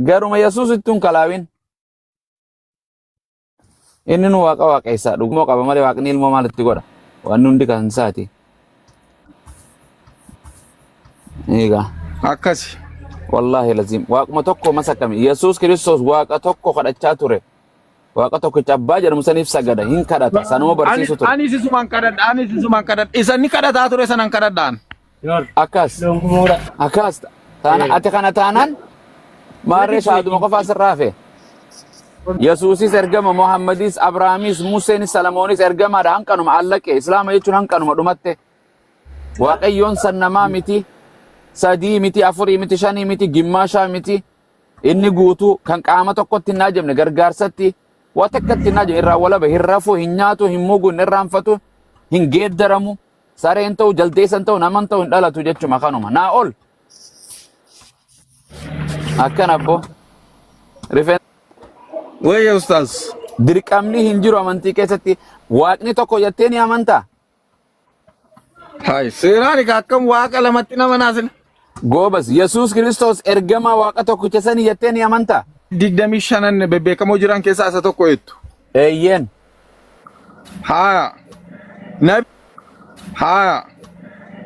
garuma Yesuus ittuun kalaawin. Inni nu waaqa waaqessaa dhugumoo qaba malee waaqni ilmoo maalitti godha? Waan hundi kan isaati. Egaa akkasi. wallahi lazim waaquma tokko masakami Yesuus Kiristoos waaqa tokko kadhachaa ture. Waaqa tokkicha abbaa jedhamu saniif sagada hin kadhata sanuma barsiisu ture. Ani sisumaan kadhadha. Isa ni kadhataa ture sanan kadhadhaan. Akkas taana ati kana taanaan maarree shaaduma qofa asirraa hafe. Yesuusis ergama, Muhammadis, Abrahaamis, Museenis, Salomoonis ergamaadha. Hanqanuma allaqe islaama jechuun hanqanuma dhumatte. Waaqayyoon san namaa miti, sadii miti, afurii miti, shanii miti, gimmaashaa miti. Inni guutuu kan qaama tokkotti hin naajamne gargaarsatti waa takkatti hin naajamne irraa walaba hin rafu, hin nyaatu, hin mugu, hin irraanfatu, hin geeddaramu. Sareen ta'u, jaldeessan ta'u, naman ta'u hin dhalatu jechuma kanuma. Naa ol. Akkan abbo. Rifeen. Wayya ustaaz. Dirqamni hin jiru amantii keessatti. Waaqni tokko jettee ni amantaa? Hai, seeraan akkam waaqa lamatti nama naasin. Goobas, Yesuus Kiristoos ergama waaqa tokkicha sanii jettee ni amantaa? 25 bebbeekamoo jiran keessaa isa tokko jettu. Eeyyeen. Haa.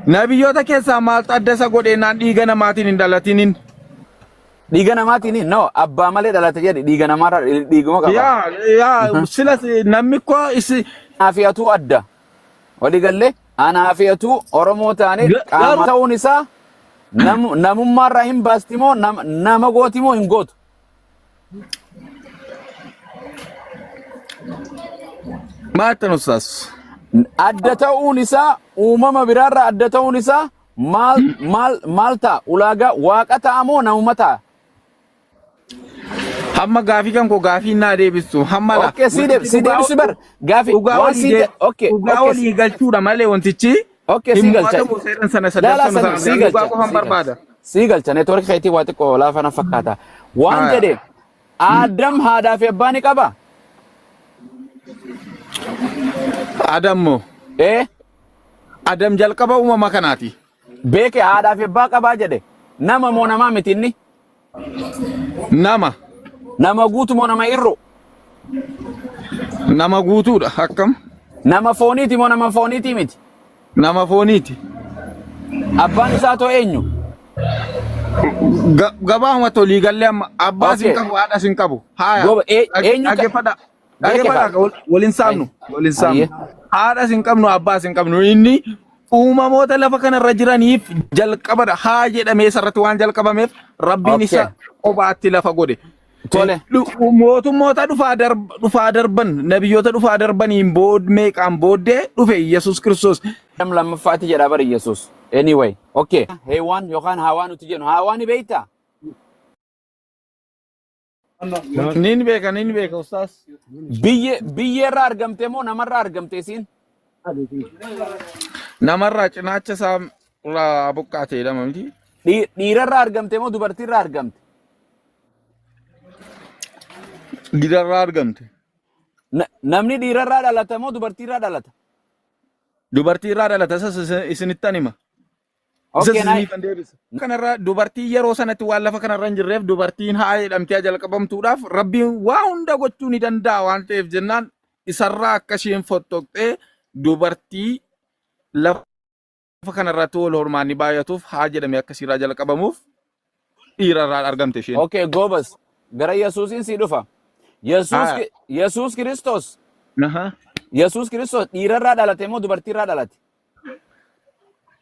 Nabiyyoota keessaa maaltu adda isa godhee naan dhiiga namaatiin hin dhalatiniin? Dhiiga namaatiin no abbaa malee dhalate jedhi dhiiga namaarraa dhiiguma qaba. Yaa silas namni koo isi Anaafiyatu adda. Walii gallee anaafiyatu Oromoo taane qaama ta'uun isaa namummaarraa hin baasti moo nama gooti moo hin gootu? Maatan ustaas. Adda ta'uun isaa uumama biraarraa adda ta'uun isaa maal ta'a? Ulaagaa waaqa ta'a moo namuma ta'a? Hamma gaafii kan koo gaafii naa deebistu hamma la. Okay, si deebisu bar gaafii waan si okay walii galchuudha malee wantichi. Okay, si galcha. Si galcha network keetii waa xiqqoo laafana fakkaata. Waan jedhe Adam haadhaa fi abbaa ni qaba. Adam moo? Adam jalqaba uumama kanaati. Beeke haadhaa fi abbaa qabaa jedhe. Nama moo namaa miti inni? Nama guutu moo nama irru? Nama guutuudha akkam? Nama fooniiti moo nama fooniiti miti? Nama fooniiti. Abbaan isaa too eenyu? Gabaahuma tolii gallee amma abbaa sin qabu haadha sin qabu. Haaya. Eenyu Dhaggeeffadha waliin saamnu. Haadha sin qabnu abbaa sin qabnu inni uumamoota lafa kanarra jiraniif jalqabadha. Haa jedhamee sarratti waan jalqabameef rabbiin isa kophaatti lafa godhe. Tole. Mootummoota dhufaa darban nabiyyoota dhufaa darbaniin meeqaan booddee dhufe Yesuus Kiristoos. Lammaffaatti jedha bari Yesuus. Anyway, okay. Heewwan yookaan hawaan nuti jennu hawaan ni beektaa? Nin beeka ustaas. Biyyeerraa argamte moo namarraa argamte isiin? Namarraa cinaacha isaa irraa buqqaatee jedhama miti. Dhiirarraa argamte moo dubartiirraa argamte? Dhiirarraa argamte. Namni dhiirarraa dhalata moo dubartiirraa dhalata? Dubartiirraa dhalata isinittan hima. Kanarraa dubartii yeroo sanatti waan lafa kanarra hin jirreef dubartiin haa jedhamtee jalqabamtuudhaaf rabbiin waa hunda gochuu ni danda'a waan ta'eef jennaan isarraa akka isheen fottoqxee dubartii lafa kanarratti wal hormaanni baay'atuuf haa jedhame akkasiirraa jalqabamuuf dhiirarraa argamte isheen. Okay, Goobas gara Yesuusiin si dhufa. Yesuus Kiristoos. Yesuus Kiristoos dhiirarraa dhalate moo dubartiirraa dhalate?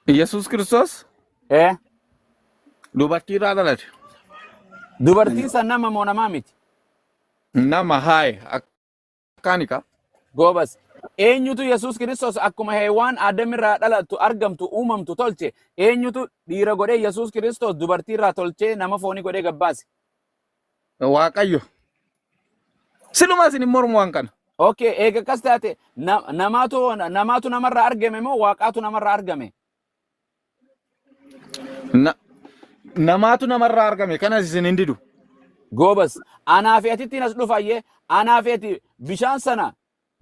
Yesuus Kiristoos? Dubartiirraa dhalate. Dubartiin san nama moo namaa miti? Nama haay akkaanika. Goobas. Eenyutu Yesuus Kiristoos akkuma heewwaan Adamirraa dhalatu argamtu uumamtu tolche eenyutu dhiira godhee Yesuus Kiristoos dubartiirraa tolchee nama foonii godhee gabbaase? Waaqayyo. Siluma isin mormu waan kana. Okay, eega akkas taate namaatu namarraa argame moo waaqaatu namarraa argame? Namaatu namarraa argame kanas isin hin didu. Goobas, anaa fi atittiin as dhufayyee anaa fi ati bishaan sana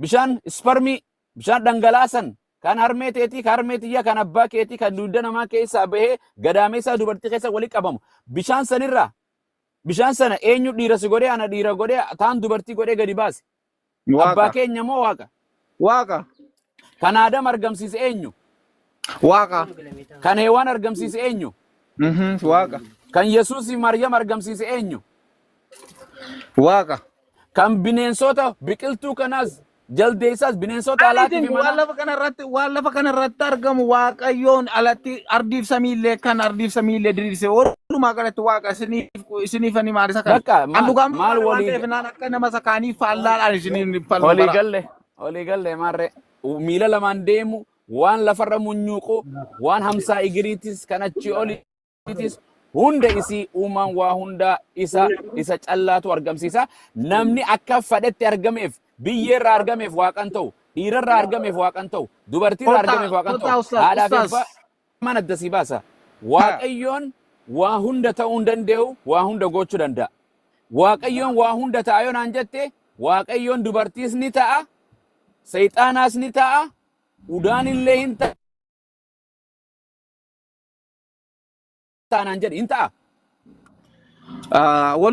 bishaan spermii bishaan dhangalaasan kan harmee teetii kan harmee tiyyaa kan abbaa keetii kan dugda namaa keessaa bahee gadaameessaa dubartii keessa walitti qabamu bishaan sanirraa Bishaan sana eenyu dhiira si godhee ana dhiira godhee taan dubartii godhee gadi baase. Abbaa keenya moo Waaqa? Waaqa. Kan Aadam argamsiise eenyu? Waaqa. Kan Heewaan argamsiise eenyu? Waaqa. Kan Yesuus fi Maryam argamsiise eenyu? Waaqa. Kan bineensota biqiltuu kanaas jaldeessaas bineensota alaatti fi waan lafa kanarratti argamu Waaqayyoon alatti ardiif samiillee kan ardiif samiillee diriirse walumaa galatti Waaqa isiniif ani maal isa Bakka, kan dhugaan maal walii- naan akka nama sakaanii faallaadhaan isiniin falma olii galle maarree miila lamaan deemu waan lafarra munyuuqu waan hamsaa igiriitis kan achi oliitis hunda isii uumaan waa hunda isa callaatu argamsiisa. Namni akka fadhetti argameef biyyeerraa argameef Waaqan ta'u dhiirarraa argameef Waaqan ta'u dubartiirraa argameef Waaqan ta'u haadhaa fi abbaa mana addasii baasa. Waaqayyoon waa hunda ta'uu hin danda'u waa hunda gochuu danda'a. Waaqayyoon waa hunda ta'a yoo naan jette Waaqayyoon dubartiis ni ta'a Seexaanaas ni ta'a udaan illee hin ta'a. Taanaan jedhi hin ta'a.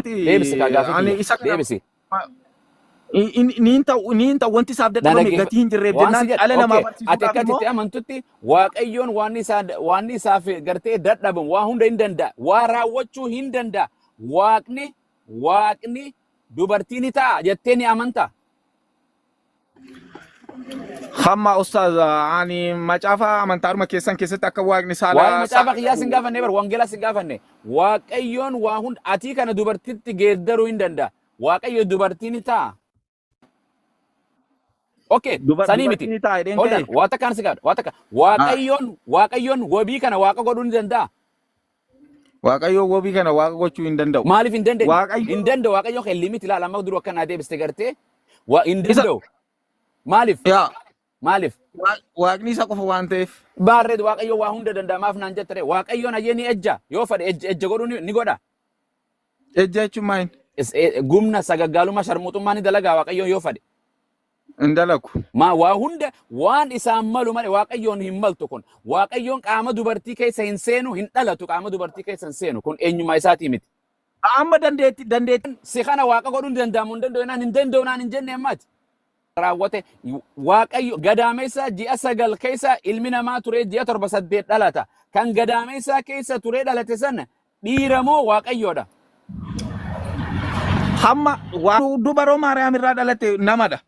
Deebisi kaa gaafii deebisi. Niin ta'u wanti isaaf dadhabame gatii hin jirreef jennaan dhala namaa barsiisuudhaaf ati akkasitti amantutti Waaqayyoon waan isaaf gartee dadhabamu waa hunda hin danda'a. Waa raawwachuu hin danda'a. Waaqni dubartii ni ta'a jettee ni amantaa? Hamma ustaaz ani macaafa amantaaruma keessatti akka Waaqni saalaa Waan macaafa kiyyaa sin gaafanne bar wangeelaa sin gaafanne Waaqayyoon waa hunda atii kana dubartitti geeddaruu hin danda'a. Waaqayyo dubartii ni ta'a. Okay, sanii miti. Odan waata kan sigaadha. Waata kan Waaqayyoon wabii kana Waaqa godhuu ni danda'a. Waaqayyoon wabii kana Waaqa gochuu hin danda'u. Maaliif hin danda'u? Hin danda'u Waaqayyoon kan limiti ilaala amma dura akkanaa deebiste gartee hin danda'u. Maaliif? Maaliif? Waaqni isa qofa waan ta'eef. Baarreed Waaqayyo waa hunda danda'a maaf naan jettare Waaqayyoon hayyee ni ejja yoo fedhe ejja godhuu ni godha. Ejja jechuun maal? Gumna sagaggaalummaa sharmuuxummaa ni dalagaa Waaqayyoon yoo fedhe. Hin dalagu. Waa hunda waan isaan malu malee Waaqayyoon hin maltu kun Waaqayyoon qaama dubartii keessa hin seenu hin dhalatu qaama dubartii keessa hin seenu kun eenyummaa isaatii miti. Amma dandeetti. Si kana Waaqa godhuu ni danda'amu hin danda'u naan hin jenne ammaati. Raawwate Waaqayyo gadaameessa ji'a 9 keessa ilmi namaa ture ji'a 7 dhalata. Kan gadaameessa keessa ture dhalate sana dhiira moo Waaqayyoodha? Hamma dubaroo Maariyaam irraa dhalate namadha.